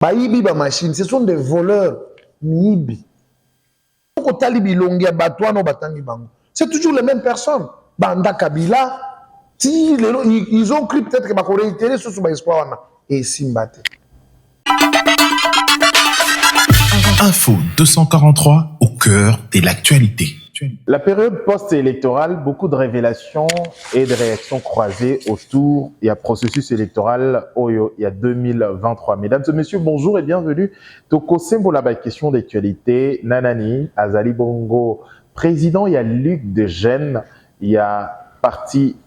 Bayibi ba machine, ce sont des voleurs. Mibi. C'est toujours les mêmes personnes. Banda Kabila, ils ont cru peut-être que ma réitéré sur ce espoir et Simbate. Info 243 au cœur de l'actualité. La période post-électorale, beaucoup de révélations et de réactions croisées autour du processus électoral il y a 2023. Mesdames et messieurs, bonjour et bienvenue. Toko Sembola, la question d'actualité. Nanani, Azali Bongo, président, il y a Luc de Gênes, il y a parti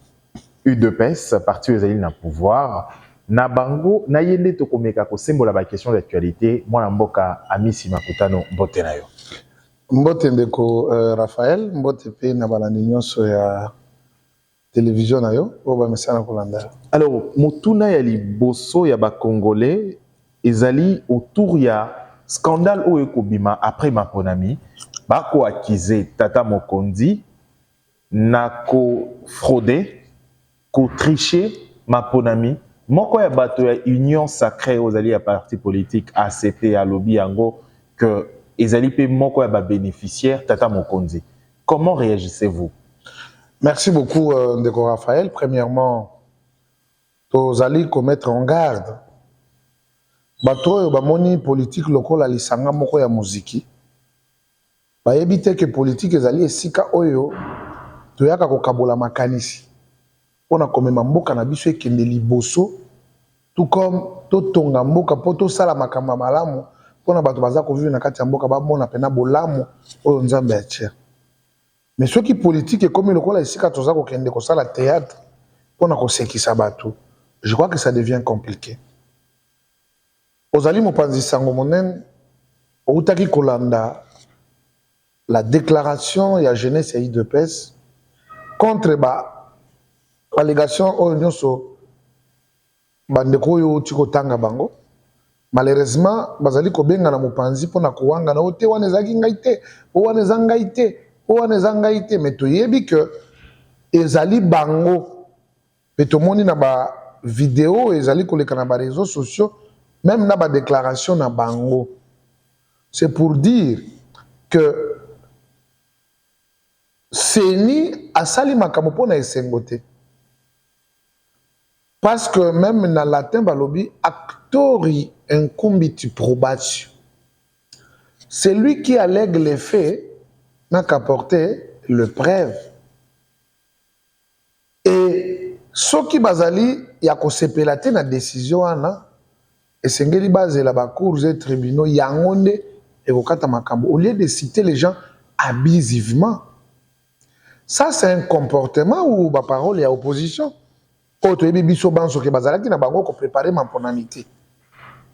UDPS, parti Azali na pouvoir. Nabango, Nayende Toko Meka Ko Sembola, la question d'actualité. Moi, Mboka, Amisi Makutano, Botenayo. Mbote ndeko Raphaël, mbote pe na balandi nyonso ya télévision na yo, oba mesana kolanda. Alors, motuna ya liboso ya ba Congolais ezali autour ya scandale oyo kobima après Maponami, ba ko accuser Tata Mokonzi na ko frauder, ko tricher Maponami. Moko ya bato ya Union Sacrée ozali ya parti politique ACP à lobby yango que ezali pe moko ya ba bénéficiaire Tata Mokonzi. Comment réagissez-vous? Merci beaucoup ndeko Raphaël. Premièrement, tozali commettre en garde bato oyo bamoni politique lokola lisanga moko ya muziki. Bayebi te que politique ezali esika oyo toyaka kokabola makanisi pona komema mboka na biso ekende liboso, tout comme totonga mboka po tosala makambo malamu pona bato baza kovivre na kati ya mboka bamona pena bolamu oyo nzambe atia. Mais ceux qui politique comme lokola esika toza kokende kosala théâtre pona kosekisa bato, je crois que ça devient compliqué. Ozali mopanzi sango monene outaki kolanda la déclaration ya jeunesse ya UDPS contre allégation oyo nyonso bandeko oyo tiko tanga bango. Malheureusement bazali kobenga na mopanzi pona kowanga na ote wana ezaki ngai te, wana eza ngai te, wana eza ngai te, mais toyebi que ezali bango pe tomoni na ba vidéo ezali koleka na ba réseaux sociaux, même na ba déclaration na bango. C'est pour dire que Seni asali makambo pona esengo te. Parce que même dans latin balobi actori incumbit probatio. Celui qui allègue les faits n'a qu'à porter le preuve. Et ce qui bazali ya ko sepelate na décision ana esengeli bazela ba cours et tribunaux yangonde et kokata makambo au lieu de citer les gens abusivement. Ça c'est un comportement ou ba parole ya opposition.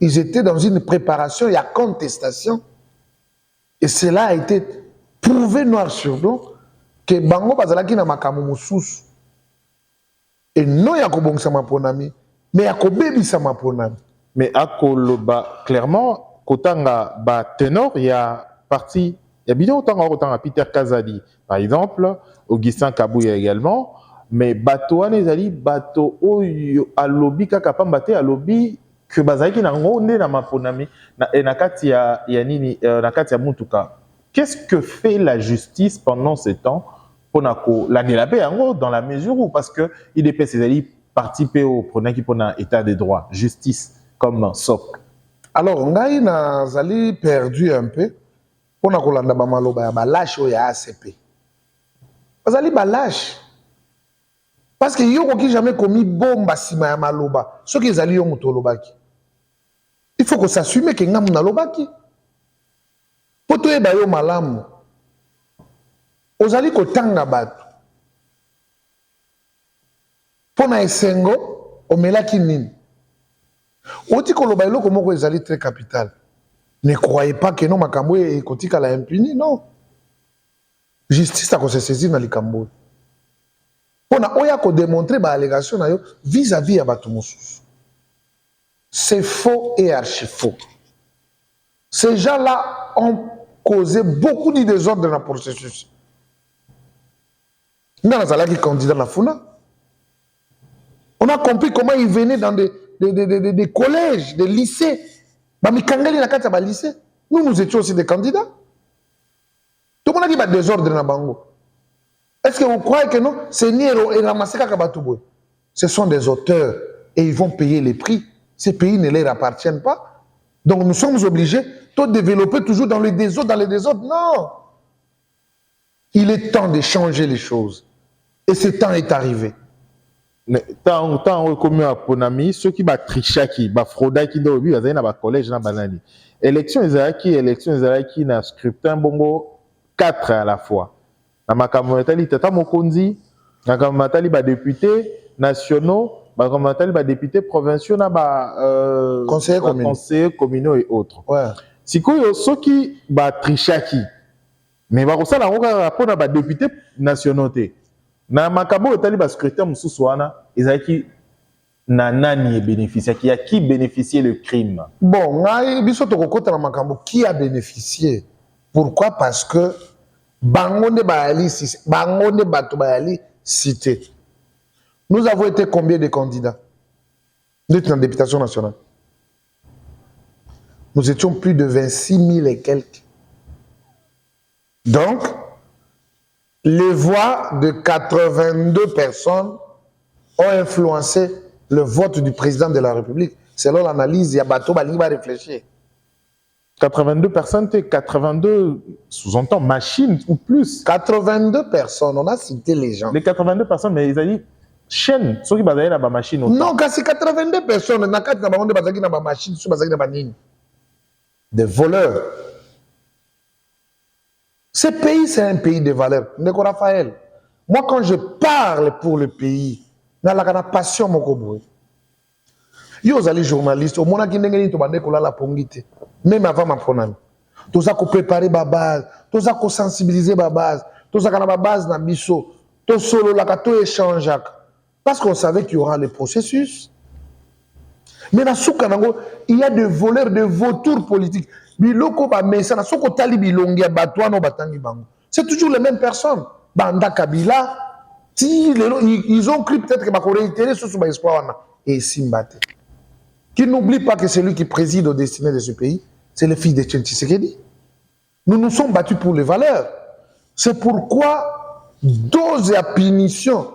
Ils étaient dans une préparation, il y a contestation. Et cela a été prouvé noir sur blanc que Bango Bazalaki na makamu mususu. Et non yakobong sama ponami, mais yakobebi sama ponami. Mais akoloba clairement kotanga ba ténor il y a parti il y a bien autant Peter Kazadi par exemple, Augustin Kabouya également. Mais bato wana ezali bato oyo alobi kaka pamba te alobi que bazaki na ngonde na maponami na kati ya nini na kati ya mutuka. Qu'est-ce que fait la justice pendant ce temps pour la délaber yango dans la mesure où parce que IDPS ezali participer au prenaki pona état de droit, justice comme socle. Alors ngai na zali perdu un peu pona kolanda ba maloba ya balash o ya ACP. Bazali balash. Parce que yo qui jamais commis bomba sima ya maloba, ce qui ezali yo muto lobaki. Il faut que s'assume que ngamu na lobaki. Poto eba yo malamu. Ozali ko tanga bato. Pona esengo omelaki nini? Oti ko loba eloko moko ezali très capital. Ne croyez pas que non makambo e kotika la impuni, non. Justice a ko se saisir na likambo. On a démontré ba allégation vis-à-vis à Batumoussous. C'est faux et archi faux. Ces gens-là ont causé beaucoup de désordre dans le processus. Nous avons candidat à la FUNA. On a compris comment ils venaient dans des collèges, des lycées. Bamikangali na kati ya ba lycée. Nous étions aussi des candidats. Tout le monde a dit bah désordre na bango. Est-ce que vous croyez que non? C'est Niero et Ramaseka Kabatouboué. Ce sont des auteurs et ils vont payer les prix. Ces pays ne leur appartiennent pas. Donc nous sommes obligés de développer toujours dans le désordre, Non. Il est temps de changer les choses. Et ce temps est arrivé. Tant comme à Ponami, ceux qui battent trichaki, bat fraudaki dans le but, ils ont un collège dans banani. Élection Ezaki na scrutin bongo 4 à la fois. Na makamontali tata mokonzi, na makamontali ba députés nationaux, makamontali ba députés provinciaux na ba conseillers communaux et autres. Ouais. Sikoyo ceux qui bat trichaki. Mais ba ça na ngoka rapport na ba députés nationaux té. Na makabo etali ba secrétaire mususu wana ezaki na nani bénéficié qui bénéficiait le crime. Bon, ngai biso to kokota na makambo qui a bénéficié. Pourquoi? Parce que bangonde baali cité. Nous avons été combien de candidats dans la députation nationale? Nous étions plus de 26 000 et quelques. Donc, les voix de 82 personnes ont influencé le vote du président de la République. Selon l'analyse, il y a Bato Bali va réfléchir. 82 personnes, 82 sous-entend machines ou plus. 82 personnes, on a cité les gens. Les 82 personnes, mais ils ont dit chaîne, ceux qui basaient dans la machine. Non, car c'est 82 personnes, on a 4 dans la machine, des voleurs. Ce pays, c'est un pays de valeurs. Ndeko Raphaël, moi, quand je parle pour le pays, je suis la passion. Yo, les journalistes, au moins, même avant ma proname. Tout ça qu'on préparer ma base, tout ça qu'on sensibiliser ma base, tout ça qu'on a ma base dans biso, tout solo là, tout échange. Parce qu'on savait qu'il y aura le processus. Mais dans ce cas, il y a des voleurs, des vautours politiques. C'est toujours les mêmes personnes. Banda Kabila, ils ont cru peut-être que ma réitérer sur ce espoir. Et Simbate. Qui n'oublie pas que celui qui préside aux destinées de ce pays, c'est le fils de Tshisekedi. Nous nous sommes battus pour les valeurs. C'est pourquoi dose et punition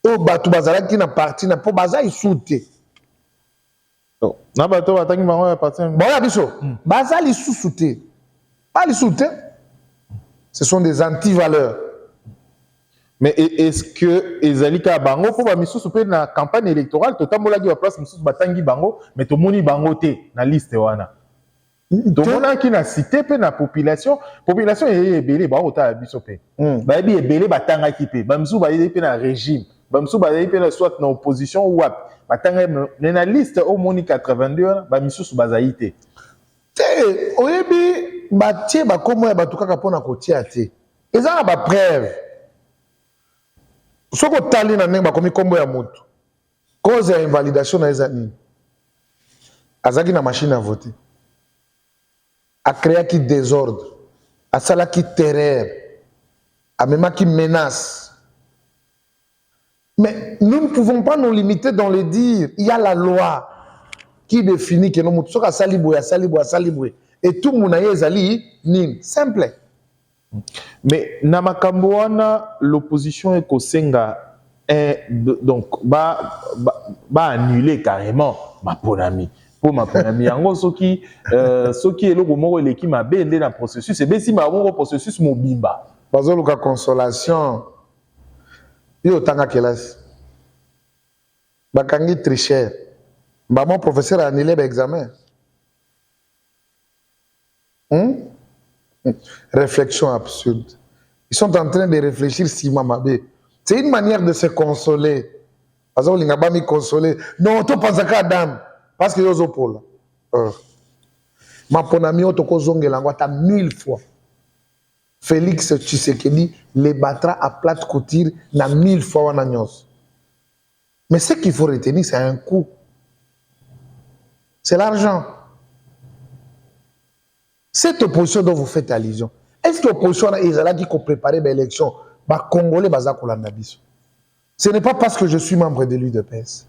au Batou Bazala qui n'a parti, n'a pas Baza sauté. Bon, Baza les sous-souté. Pas les souté. Ce sont des anti-valeurs. Mais est-ce que Ezalika Bango pour Missou souper na campagne électorale totamola qui va place Missou Batangi Bango mais to moni Bango té na liste wana. To mona qui na cité pe na population est belé ba ota biso pe. Ba bi belé batanga ki pe. Ba Missou ba pe na régime. Ba Missou ba pe na soit na opposition ou wap. Batanga na liste au moni 82 ba Missou bazaïté. Té oyebi batie ba komo ya batukaka pona kotia té. Eza ba preuve. Ce que tu as dit, c'est que kombo ya moto. Cause ya invalidation na ezani. Azaki na machine à voter. A créé qui désordre. A sala qui terreur. A même qui menace. Mais nous ne pouvons pas nous limiter dans le dire. Il y a la loi qui définit que nous moto soka saliboué. Et tout le monde ezali nin simple. Mais Namakamboana, l'opposition est Kosenga donc annuler carrément ma ponami. Pour ma ponami, en gros, ce qui est le gros l'équipe m'a bendé dans le processus, et bien si ma bon processus mobimba. Parce que la consolation, il y a autant qu'elle est. Bakangi tricheur. Mon professeur a annulé l'examen. Réflexion absurde. Ils sont en train de réfléchir si Mamabé. C'est une manière de se consoler. Parce que l'ingaba mi consoler. Non, tu penses qu'à dame. Parce que yozo pole. Ma ponami otoko zonge langwata 1000 fois. Félix Tshisekedi les battra à plate couture na 1000 fois wananyos. Mais ce qu'il faut retenir, c'est un coût. C'est l'argent. Cette opposition dont vous faites allusion, est-ce que l'opposition a dit qu'on préparait l'élection? Congolais, ce n'est pas parce que je suis membre de l'UDPS.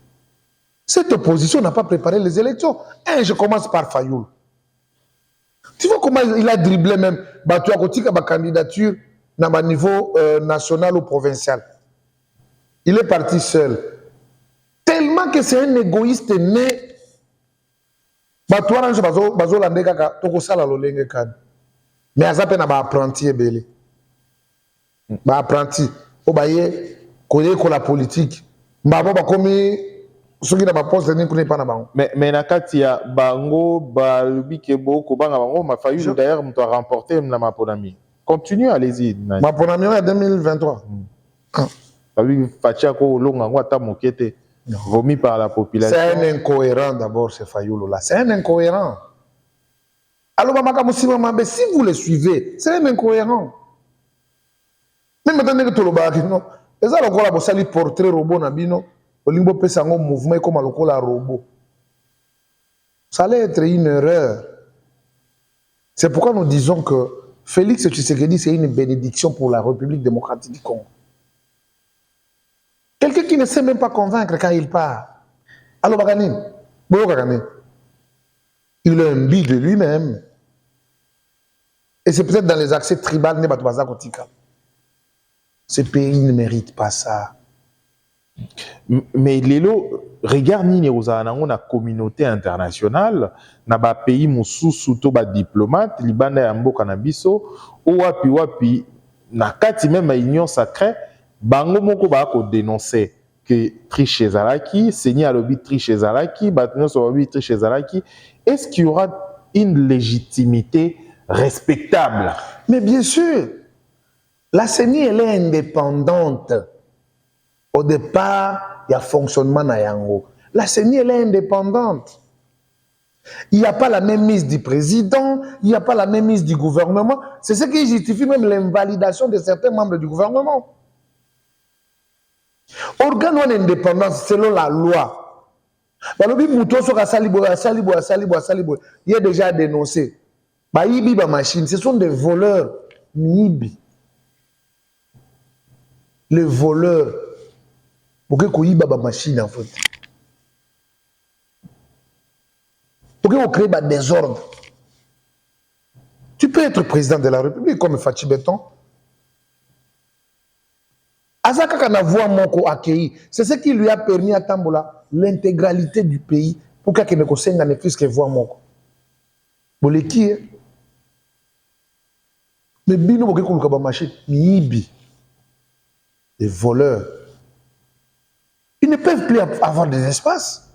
Cette opposition n'a pas préparé les élections. Je commence par Fayoul. Tu vois comment il a dribblé même Batou Akotika ma candidature dans le niveau national ou provincial. Il est parti seul. Tellement que c'est un égoïste né. Batou Arange Bazo Landeka Toko Sala Lolenge Kad. Mais Azape n'a pas apprenti belé. Ba apprenti. Obaye, koye ko la politique. Mbabo ba komi soki na ba poste ni kune pa na bango. Mais na kati ya bango ba lubi ke boko banga bango ma failli d'ailleurs m'to remporter na Maponami. Continue, allez-y. Maponami en 2023. Ba wi fatia ko longa ngo ata mokete. Vomi par la population. C'est un incohérent d'abord ce Fayoulou là. C'est un incohérent. Alors si vous le suivez, c'est un incohérent. Même maintenant que tu le bats, non. Et ça encore la sali portrait robot na bino, olimbo pesa ngo mouvement comme lokola robot. Ça allait être une erreur. C'est pourquoi nous disons que Félix Tshisekedi c'est une bénédiction pour la République démocratique du Congo. Quelqu'un qui ne sait même pas convaincre quand il parle. Alors Bagani, il a un but de lui-même. Et c'est peut-être dans les accès tribaux ne batoubaza kotika. Ce pays ne mérite pas ça. Mais Lelo, regarde ni la communauté internationale, na ba pays mususu to ba diplomate, libanda ya mboka na biso, o wapi na kati même union sacrée, bango moko ba ko dénoncer que triche ezalaki, Seigneur alobi triche ezalaki, batno so lobi triche ezalaki. Est-ce qu'il y aura une légitimité respectable? Mais bien sûr, la CENI, elle est indépendante. Au départ, il y a fonctionnement na yango. La CENI, elle est indépendante. Il n'y a pas la même mise du président, il n'y a pas la même mise du gouvernement. C'est ce qui justifie même l'invalidation de certains membres du gouvernement. Organe ou indépendance selon la loi. Il est déjà dénoncé. Machine, ce sont des voleurs. Nibi. Les voleurs. Pourquoi il y a des machines en fait? Pourquoi on crée des désordres? Tu peux être président de la République comme Fachi Béton. Azaka Kanavoua Moko accueilli. C'est ce qui lui a permis à Tambola l'intégralité du pays pour qu'il ne connaisse pas plus que voix Moko. Boleki. Mais Bino Bokekou machine. Mibi. Les voleurs. Ils ne peuvent plus avoir des espaces.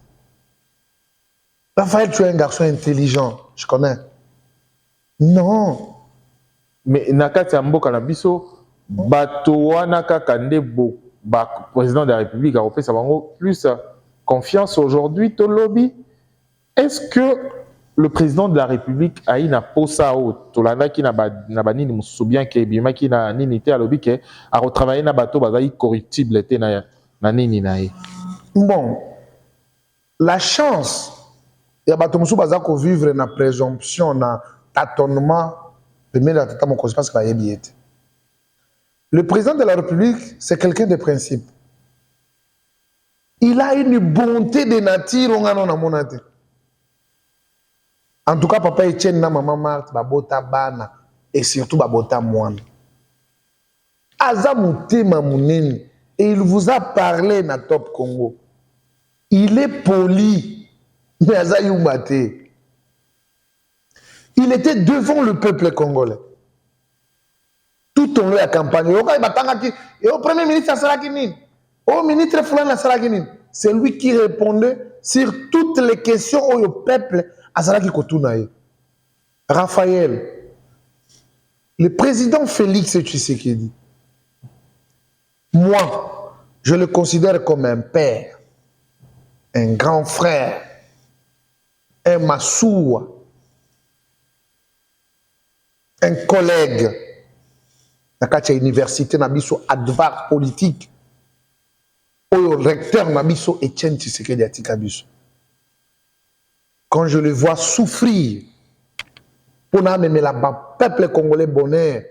Raphaël, tu es un garçon intelligent, je connais. Non. Mais Nakati Amboka Nabiso, Batoana Kakande Bo, président de la République, a fait ça plus confiance aujourd'hui, to lobby. Est-ce que le président de la République a une posa au Tolanda qui n'a pas ni soubien que Bima qui n'a ni été à lobby qui a retravaillé na bateau bazai corruptible était na nini nae. Bon, la chance, il y a bateau musu bazako vivre na présomption na tâtonnement de mettre la tête mon cause parce qu'il y a bien. Le président de la République, c'est quelqu'un de principe. Il a une bonté de nature, on a non monate. En tout cas, papa Etienne na maman Marthe, babota bana et surtout babota moine. Azamouté mamouneni et il vous a parlé na Top Congo. Il est poli, mais Azayumate. Il était devant le peuple congolais. Tout au long de la campagne. Et au premier ministre, au ministre Fulana Sarakinin, c'est lui qui répondait sur toutes les questions au peuple. Raphaël, le président Félix Tshisekedi, moi, je le considère comme un père, un grand frère, un massoua, un collègue. Dans la université, nabiso advar politique, au recteur nabiso Etienne Tshisekedi Atikabiso. Quand je le vois souffrir, pour amener le peuple congolais bonheur,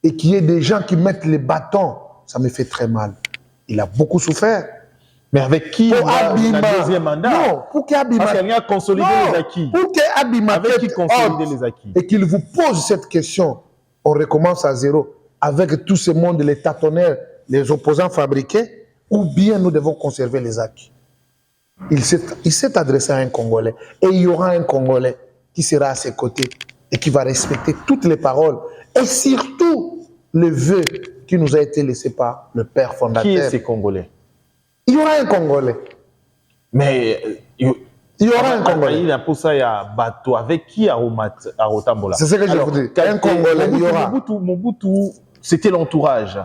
et qu'il y ait des gens qui mettent les bâtons, ça me fait très mal. Il a beaucoup souffert. Mais avec qui Pour on a Abima. un deuxième mandat? Non, pour qu'Abima. Parce qu'il y a consolider les acquis. Pour qu'Abima Avec qui consolider les acquis? et qu'il vous pose cette question, on recommence à zéro avec tout ce monde, les tâtonnaires, les opposants fabriqués, ou bien nous devons conserver les acquis. Il s'est adressé à un Congolais et il y aura un Congolais qui sera à ses côtés et qui va respecter toutes les paroles et surtout le vœu qui nous a été laissé par le père fondateur. Qui est ces Congolais? Il y aura un Congolais. Mais il y aura un Congolais. Il a pour ça, il y a bateau. Avec qui à Rotambola? C'est ce que je vous dis. Un Congolais, il y aura. Mobutu, c'était l'entourage.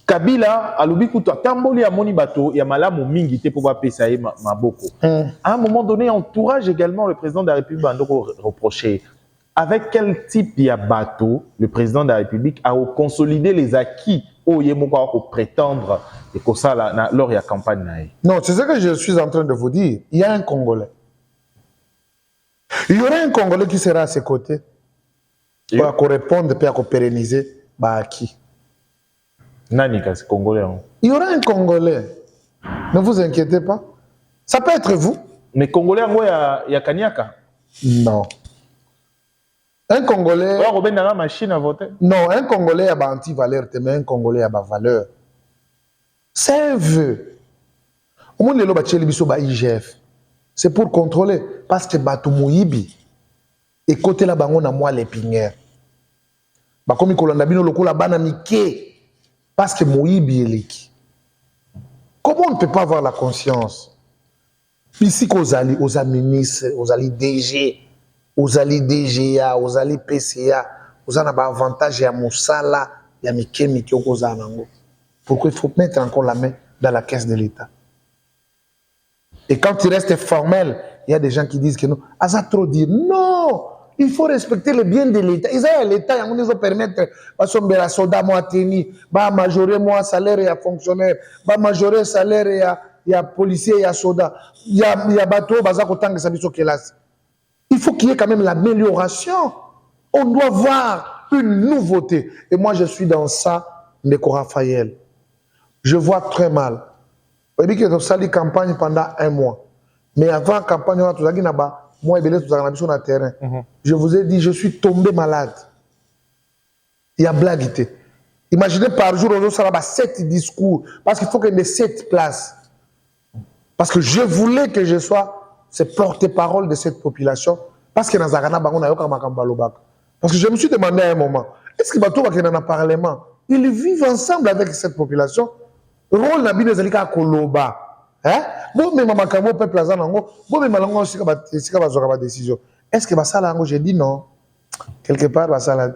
Kabila, à l'Obiku, Tamboli, à Moni Bateau, il y a Malamu Mingi, pour pas payer Maboko. À un moment donné, entourage également, le président de la République a reproché. Avec quel type il y a bateau, le président de la République a consolider les acquis au Yémoka pour prétendre et que ça, lors de la campagne? Non, c'est ce que je suis en train de vous dire. Il y a un Congolais. Il y aura un Congolais qui sera à ses côtés pour répondre et pour pérenniser acquis. Nanika, c'est Congolais. Hein? Il y aura un Congolais. Ne vous inquiétez pas. Ça peut être vous. Mais Congolais, il y a Kanyaka. Non. Un Congolais. Machine à voter. Non, un Congolais a anti-valeur, mais un Congolais a valeur. C'est un vœu. Au monde de IGF. C'est pour contrôler. Parce que Batou Mouibi. Et côté là, on a moi l'épinière. Comme il y a des gens parce que Mouibi est l'équipe. Comment on ne peut pas avoir la conscience? Ici, aux alliés ministres, aux alliés DG, aux alliés DGA, aux alliés PCA, aux alliés avantage à Moussala, il y a Miki aux alliés. Pourquoi il faut mettre encore la main dans la caisse de l'État? Et quand il reste formel, il y a des gens qui disent que non. Asa trop dire non! Il faut respecter le bien de l'État. Ils ont l'État, ils vont permettre, parce que les soldats m'ont tenu, majorer mon salaire et à fonctionnaire, majorer le salaire et à policier et à soldat. Il y a bateau, il faut qu'il y ait quand même l'amélioration. On doit voir une nouveauté. Et moi, je suis dans ça, Ndeko Raphaël. Je vois très mal. On dit que nous avons campagne pendant 1 mois. Mais avant la campagne, on a tout ça. Moi, sur le terrain. Je vous ai dit, je suis tombé malade. Il y a blague. Imaginez par jour, on a 7 discours. Parce qu'il faut qu'il y ait 7 places. Parce que je voulais que je sois ce porte-parole de cette population. Parce que dans Zagana, parce que je me suis demandé à un moment, est-ce que Bato va dans le Parlement? Ils vivent ensemble avec cette population. Rôle Nabi Nezalika Koloba. Bon, mais maman, quand peuple a zanango, bon, mais malango aussi va décision. Est-ce que ça là, j'ai dit non. Quelque part, ça là.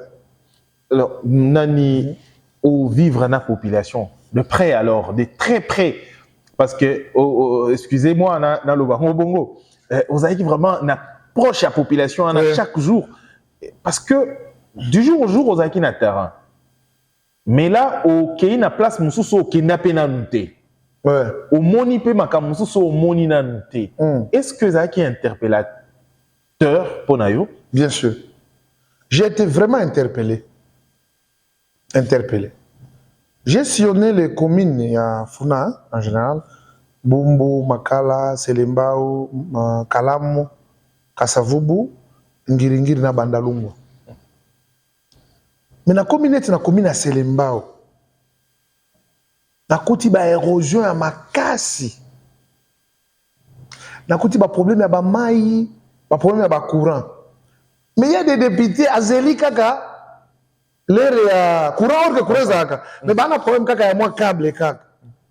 Alors, Nani, au vivre dans la population, de près alors, de très près, parce que, excusez-moi, dans le Bongo, vous avez vraiment une approche à la population chaque jour, parce que du jour au jour, vous avez un terrain. Mais là, au Kéi na place, Moussou, au Kéi na pénalité. Au moni pe makamusu au moni nanute. Est-ce que ça qui est interpellateur pour Nayo? Bien sûr. J'ai été vraiment interpellé. J'ai sillonné les communes à Funa en général, Bumbu, Makala, Selembao, Kalamu, Kasavubu, Ngiringiri na Bandalungu. Mais la commune à Selembao. Nakoti ba érosion à makasi. Nakoti ba problème à ba mai, ba problème à ba courant. Mais il y a des députés à Zeli kaka, l'air courant or que courant zaka. Mais ba na problème kaka y a moins câble kaka.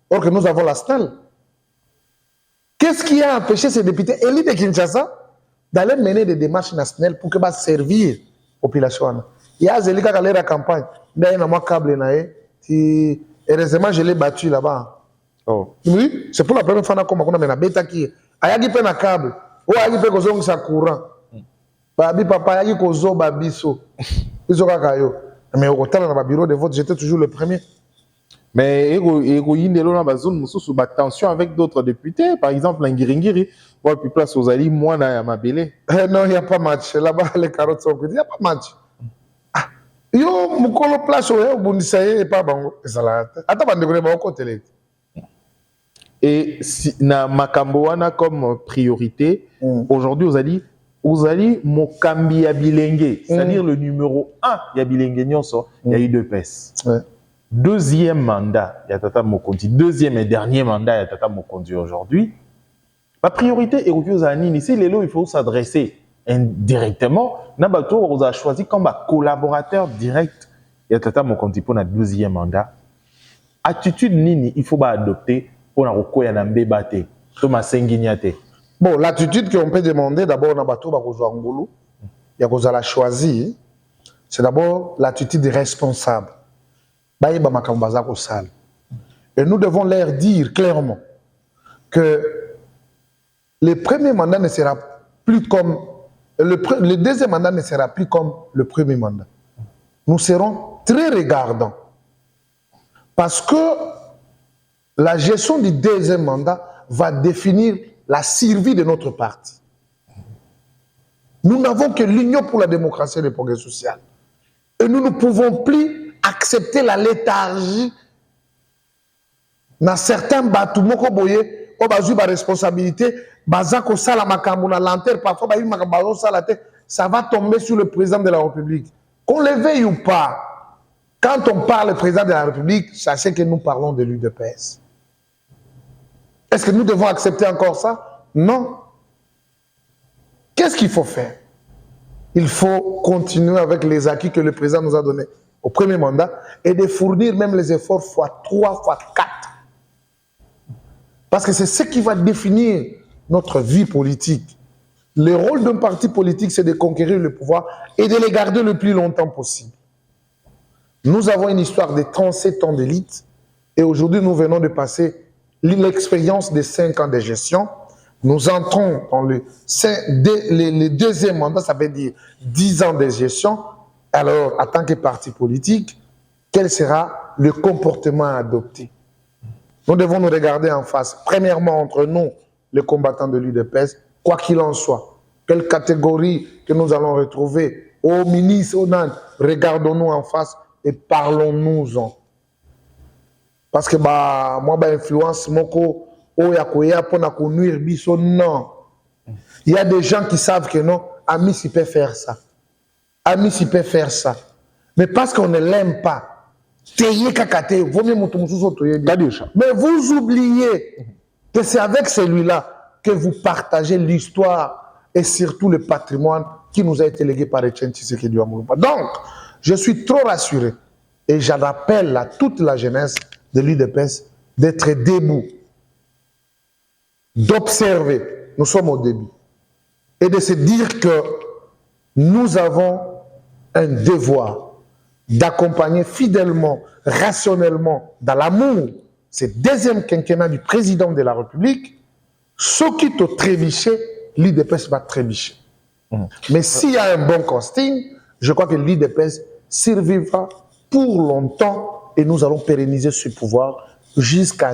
Or que nous avons la SNEL. Qu'est-ce qui a empêché ces députés élus de Kinshasa d'aller mener des démarches nationales pour que ba servir la population? Il y a Zeli kaka l'air à campagne. Mais il y a moins câble na heureusement, je l'ai battu là-bas. Oh. Oui, c'est pour la première fois qu'on a bêta qui ayagi pe na câble. Ou ayagi pe kozong sa courant. Babi papa ayagi kozo babiso. Iso kakayo. Mais au total dans le bureau de vote, j'étais toujours le premier. Mais tension avec d'autres députés, par exemple Ngiringiri, ou puis place aux alliés, moi na Mabélé. Non, il n'y a pas match. Là-bas, les carottes sont cuites. Il n'y a pas match. Yo, mukolo place au bundisa et pas bango. Attends, on devrait pas côté. Et si, na makambo wana comme priorité, aujourd'hui, vous allez Mokambi ya Bilenge, c'est-à-dire le numéro 1 ya Bilenge Nyonso, il y a eu deux PES. Ouais. Deuxième mandat, il y a Tata Mokonzi. Deuxième et dernier mandat, il y a Tata Mokonzi aujourd'hui. La priorité est aux années. Ici, il faut s'adresser indirectement. Nabato, on a choisi comme collaborateur direct. Il y a Tata Mokonzi pour notre deuxième mandat. Attitude nini, il faut adopter pour la Roko Yanambe Bate, Thomas Sengignate. Bon, l'attitude qu'on peut demander, d'abord, Nabato Bakozwangulu, il y a qu'on a choisi, c'est d'abord l'attitude responsable. Et nous devons leur dire clairement que le premier mandat ne sera plus comme le deuxième mandat ne sera plus comme le premier mandat. Nous serons très regardants parce que la gestion du deuxième mandat va définir la survie de notre parti. Nous n'avons que l'Union pour la démocratie et le progrès social. Et nous ne pouvons plus accepter la léthargie dans certains bâtiments qu'on voyait, on a eu la responsabilité, parfois ça va tomber sur le président de la République. Qu'on le veuille ou pas, quand on parle du président de la République, sachez que nous parlons de l'UDPS. Est-ce que nous devons accepter encore ça? Non. Qu'est-ce qu'il faut faire? Il faut continuer avec les acquis que le président nous a donnés au premier mandat et de fournir même les efforts x3, x4. Parce que c'est ce qui va définir notre vie politique. Le rôle d'un parti politique, c'est de conquérir le pouvoir et de le garder le plus longtemps possible. Nous avons une histoire de 37 ans d'élite et aujourd'hui, nous venons de passer l'expérience de 5 ans de gestion. Nous entrons dans le deuxième mandat, ça veut dire 10 ans de gestion. Alors, en tant que parti politique, quel sera le comportement à adopter? Nous devons nous regarder en face. Premièrement, entre nous, les combattants de l'UDPS, quoi qu'il en soit, quelle catégorie que nous allons retrouver, au ministre, au NAN, regardons-nous en face et parlons-nous-en. Parce que moi, influence, moko, non. Il y a des gens qui savent que non, Amis, il peut faire ça. Amis, il peut faire ça. Mais parce qu'on ne l'aime pas, mais vous oubliez que c'est avec celui-là que vous partagez l'histoire et surtout le patrimoine qui nous a été légué par Etienne Tshisekedi Amoulouba. Donc, je suis trop rassuré et j'en appelle à toute la jeunesse de l'UDPS d'être debout, d'observer, nous sommes au début, et de se dire que nous avons un devoir d'accompagner fidèlement, rationnellement, dans l'amour, ce deuxième quinquennat du président de la République, ce qui te trébiché, l'UDPS va trébicher. Mais s'il y a un bon casting, je crois que l'UDPS survivra pour longtemps et nous allons pérenniser ce pouvoir jusqu'à.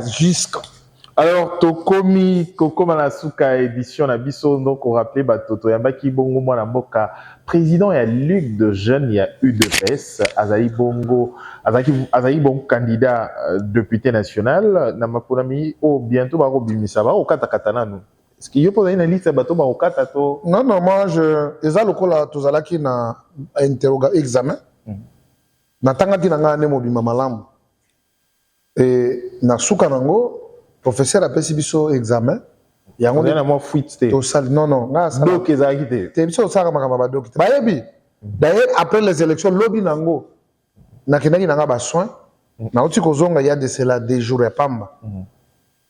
Alors, Tokomi, Koko Manasuka édition na biso, donc on rappelait Batoto Yambaki Bongo Mwana Mboka, président et Ligue de jeunes, il y a UDPS, Azaï Bongo, Azaï Bongo candidat député national, Namaponami, bientôt Baro Bimisaba, au Katakatana, nous. Est-ce qu'il y a pas une liste Bato Baro Katato? Non, moi, Eza Lokola Tozalaki na interroga examen, Natangaki Nanga Nemo Bimamalam, et na Soukanango, professeur a fait biso examen. Il y a un fuite. Non. Donc, d'ailleurs, après les élections, lobby nango. N'a besoin. Il y a de cela des jours et pamba.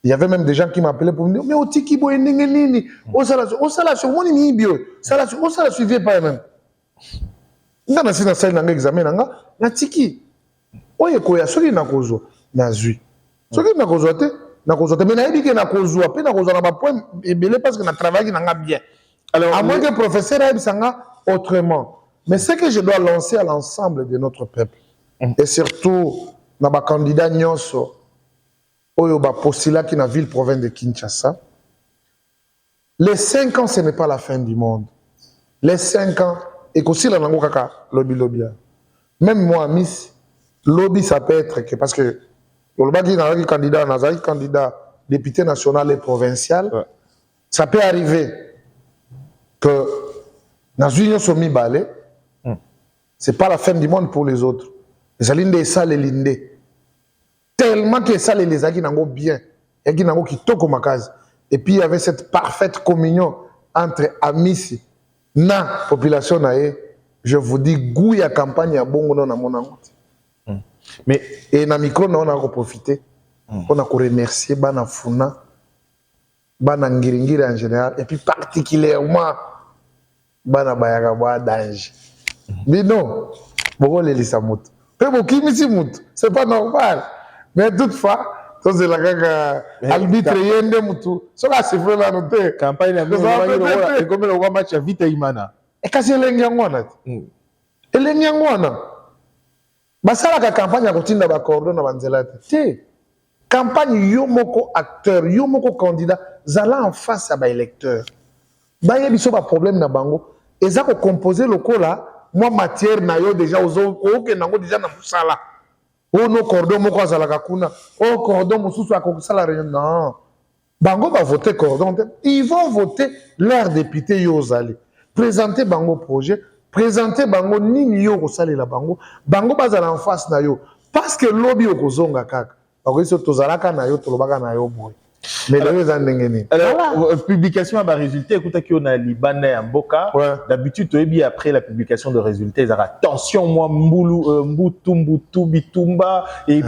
Il y avait même des gens qui m'appelaient pour me dire mais otiki boy nini. O sala sur mon ni bio. Sala suivait pas même. Ngana sina sala nanga examen nanga na tiki. Oye koya soki na kozo na zui. Soki na kozo te. Mais je na kozwa pe na kozwa na ba point ebele parce que na travail na bien. Alors à moins que le professeur aille sanga autrement. Mais ce que je dois lancer à l'ensemble de notre peuple et surtout na ba candidat nyonso oyo ba postula qui na ville province de Kinshasa. Les 5 ans ce n'est pas la fin du monde. Les 5 ans et aussi la nango kaka lobby. Même moi Miss lobby ça peut être que parce que le candidat, député national et provincial, Ouais. ça peut arriver que dans une somi balé, c'est pas la fin du monde pour les autres. Les alindés et ça les lindés. Tellement que ça les agis n'ont bien, et qui n'ont qui toko makazi. Et puis il y avait cette parfaite communion entre amis, na population nae. Je vous dis, goût ya campagne à bongo non na mon amour. Mais Et na micro on a profité. On a remercier bana funa, bana ngiringiri en général, et puis particulièrement bana bayaka boa danger. Mais non, bon les lisa mout. Peu bokimisi mout, c'est pas normal. Mais toutefois, c'est la gaga arbitre yende mutu. Cela c'est vrai la noter. campagne na mimi et comme le match vite imana. Et kasi elengi yango wana. Elengi yango wana. Basalaka campagne ya kotinda ba cordon na banzela te. Campagne yo moko acteur, yo moko candidat, zala en face à ba électeur. Ba yebiso ba problème na bango, eza ko composer lokola moi matière na yo déjà oke nango déjà na musala. Oh no cordon moko azalaka kuna. Oh cordon mususu akosala réunion. Non. Bango va voter cordon. Ils vont voter leur député yo ozali. Présenter bango projet, présenter bango nini yo kosali la bango. Bango bazala en face na yo parce que lobby okozonga kaka. Parce que tozalaka na yo tolobaka na yo boy. Mais là les andengeni. Alors publication à résultat écoute qui on a libanais en boka. Ouais. D'habitude tu es bien après la publication de résultats ils ont attention moi mbulu mbutu bitumba et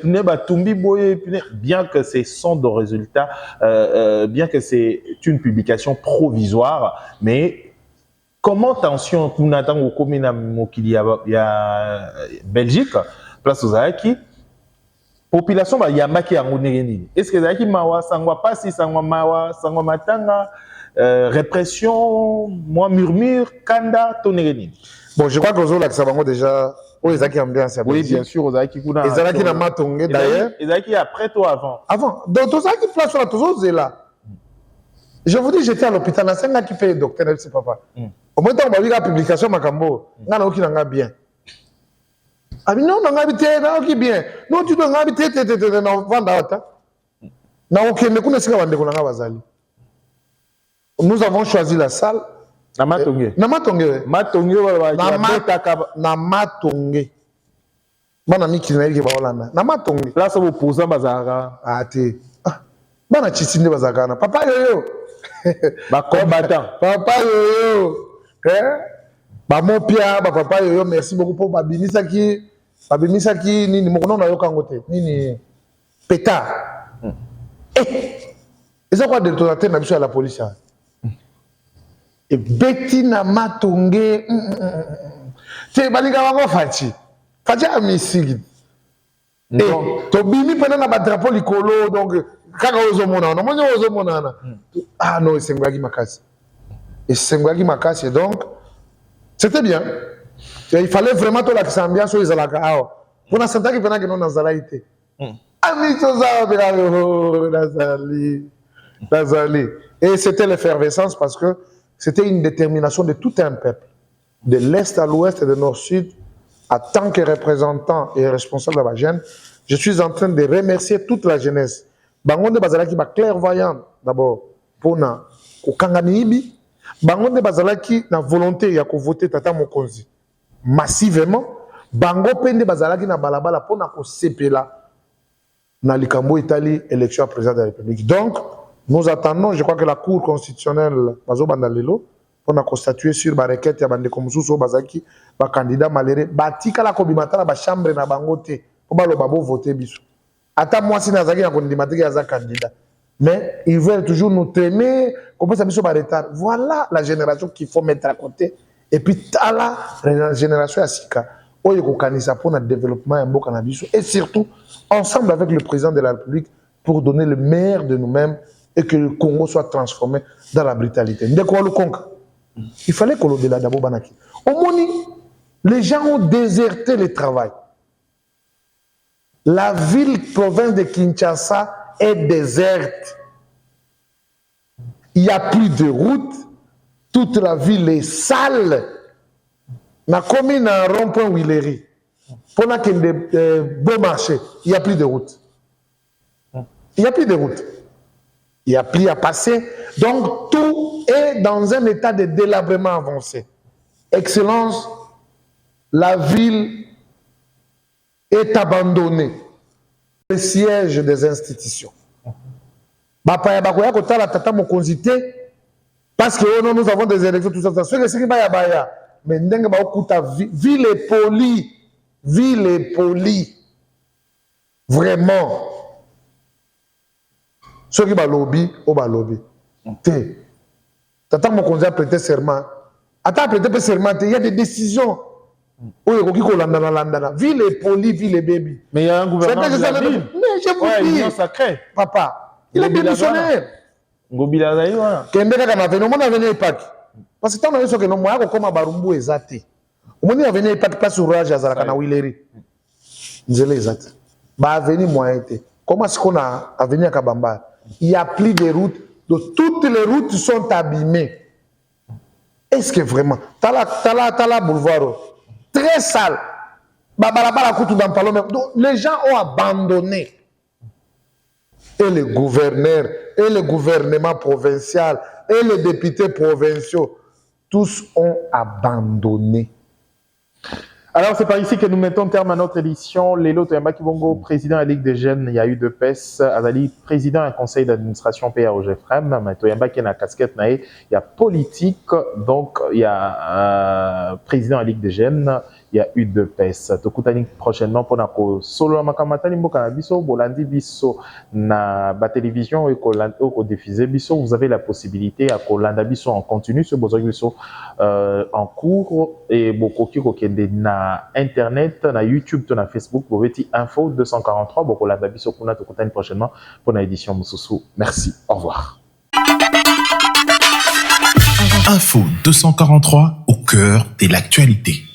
pneba tumbi boye bien que c'est son de résultats bien que c'est une publication provisoire mais comment tension pour n'attendre au commune mokili ya Belgique place aux Aki population ba yamaki yango nini est-ce que zaki mawa sangwa pasi sangwa mawa sangwa matanga répression moi murmure kanda toneri. Bon, je crois que Zola ça bango déjà oh ezaki ambiance ya Oui bien sûr ozaki kuna ezalaki na matonge d'ailleurs ezaki après toi avant donc tozaki place sur la tozozela. Je vous dis j'étais à l'hôpital na senga qui fait docteur c'est papa. Au moins tant ba la publication makambo ngana okinanga bien. Ah mais non, on a habité, non, qui bien. Non, tu dois habiter, non, vendre. Non, ok, mais comment est-ce qu'on a bazali? Nous avons choisi la salle. Namatonge. Namatonge. Matonge, Namatonge. Bana miki na yiki ba Hollande. Namatonge. Là, ça vous pose un bazar. Ah, té. Bana chitinde bazakana. Papa yoyo. Ba combattant. Papa yoyo. Ba mon pia, ba papa yoyo, merci beaucoup pour babimisaki nini mokono na yoka ngote nini peta eza quoi de tonater na biso à la police et beti na matonge te balinga bango fachi a misiki et to bimi pena na ba drapeau likolo donc kaka ozomona na monyo ozomona na ah non esengwaki makasi donc c'était bien. Il fallait vraiment que l'accent ambiance soit là. Pour l'instant, il fallait que nous dans la été. Et c'était l'effervescence parce que c'était une détermination de tout un peuple, de l'est à l'ouest et de nord-sud. En tant que représentant et responsable de la jeune, je suis en train de remercier toute la jeunesse. Bangonde Bazalaki ba clairvoyant d'abord pour na Okanganibi. Bangonde Bazalaki na volonté ya ko voter Tata Mokonzi. Massivement, bango pende bazalaki na balabala pour na ko sepela na likambo Italie élection à président de la République. Donc, nous attendons, je crois que la Cour constitutionnelle bazo bandalelo pour na constatuer sur ba requête ya bande komususu bazaki ba candidat maléré batika la kobimata na ba chambre na bango te pour ba lo babo voter biso. Ata moi si nazaki na kondimata ya za candidat. Mais ils veulent toujours nous traîner, comme ça biso ba retard. Voilà la génération qu'il faut mettre à côté. Et puis, tala la génération Asika, oyo kokanisa pour le développement en Bokanabisou et surtout ensemble avec le président de la République pour donner le meilleur de nous-mêmes et que le Congo soit transformé dans la brutalité. Il fallait qu'on le délai d'abord banaki. Au Moni, les gens ont déserté le travail. La ville-province de Kinshasa est déserte. Il n'y a plus de route. Toute la ville est sale. La commune a un rond-point Willery. Pendant qu'il y a des beaux marchés, il n'y a plus de route. Il n'y a plus de route. Il n'y a plus à passer. Donc, tout est dans un état de délabrement avancé. Excellence, la ville est abandonnée. Le siège des institutions. Bapaya bakoya kota la tata mokonzité parce que oh non, nous avons des élections tout ça. Ce que c'est qui baya baya. Mais ndenge ba okuta ville est polie. Ville est polie. Vraiment. Ceux qui balobi, au balobi. Té. Tata mokonzi a prêté serment. Attends, prêté serment, il y a des décisions. Oui, ville est polie, ville est baby. Mais il y a un gouvernement de la ville. Mais je vous dis, sacré. Papa, il est démissionné. Ngobila Zaï, voilà. Kembeka kana venu, on a venu Ipak. Parce que tant que nous avons moi comme Barumbu ezati. On a venu Ipak place sur Rage Azara kana Wileri. Nzele ezati. Ba venu moi été. Comment est-ce qu'on a venu à Kabamba? Il y a plus de routes, donc toutes les routes sont abîmées. Est-ce que vraiment Tala boulevard très sale. Donc, les gens ont abandonné. Et les gouverneurs, et le gouvernement provincial, et les députés provinciaux, tous ont abandonné. Alors, c'est par ici que nous mettons terme à notre édition. Lelo Toyamba Kibongo, président de la Ligue des Jeunes, il y a eu de PES. Azali, président du conseil d'administration PAOGFREM. Mais Toyamba qui est dans la casquette, il y a politique. Donc, il y a président de la Ligue des Jeunes. Il y a eu de PES. Tokutani prochainement pour nako solo makamata limbo kanabiso bolandi biso na ba télévision et ko diffuser biso. Vous avez la possibilité à kolanda biso en continu sur besoin biso en cours et bokoki ko kende na internet na YouTube to na Facebook boveti info 243 bokolanda biso kuna tokutani prochainement pour na édition Mususu. Merci. Au revoir. Info 243 au cœur de l'actualité.